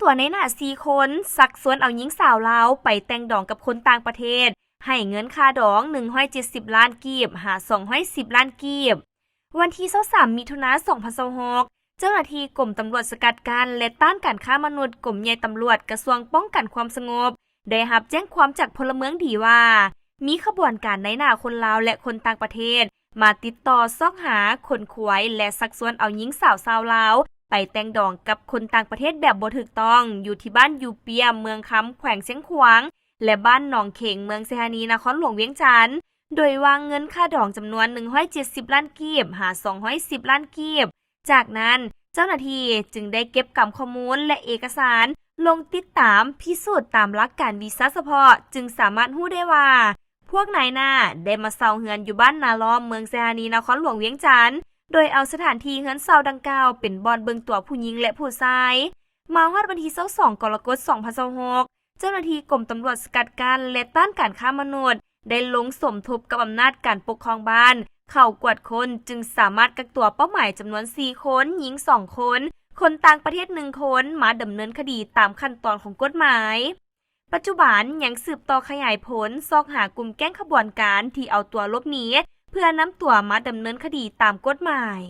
ตัวในหน้า4 คนสักซ้วนเอาหญิงสาวลาวไปแต่งดองกับคนต่างประเทศให้เงินค่าดอง170 ล้านกีบหา210 ล้านกีบวันที่23 มิถุนายน 2026เจ้าหน้าที่กรมตำรวจสกัดกั้นและต้านการค้ามนุษย์กรมใหญ่ตำรวจกระทรวงป้องกันความสงบได้รับแจ้งความจากพลเมืองดีว่ามีขบวนการในหน้าคนลาวและคนต่างประเทศมาติดต่อซอกหาคนขวยและซักซ้วนเอาหญิงสาวลาวไปแต่งดองกับคนต่างประเทศแบบบ่ถูกต้องอยู่ที่บ้านยูเปียเมืองคำแขวงเชียงขวางและบ้านหนองเข่งเมืองสถานีนครหลวงเวียงจันทน์โดยวางเงินค่าดองจำนวน170 ล้านกีบหา210 ล้านกีบจากนั้นเจ้าหน้าที่จึงได้เก็บกำข้อมูลและเอกสารลงติดตามพิสูจน์ตามหลักการวีซ่าเฉพาะจึงสามารถรู้ได้ว่าพวกนายหน้าได้มาเซาเฮือนอยู่บ้านนาล้อมเมืองสถานีนครหลวงเวียงจันทน์โดยเอาสถานที่เฮือนเซาดังกล่าวเป็นบ่อนเบิงตัวผู้หญิงและผู้ชายมาฮอดวันที่22 กรกฎาคม 2026เจ้าหน้าที่กรมตำรวจสกัดกั้นและต้านการค้ามนุษย์ได้ลงสมทบกับอำนาจการปกครองบ้านเข้ากวดคนจึงสามารถกักตัวเป้าหมายจำนวน4 คนหญิง2 คนคนต่างประเทศ1 คนมาดำเนินคดีตามขั้นตอนของกฎหมายปัจจุบันยังสืบต่อขยายผลซอกหากลุ่มแก๊งขบวนการที่เอาตัวหลบหนีเพื่อนำตัวมาดำเนินคดีตามกฎหมาย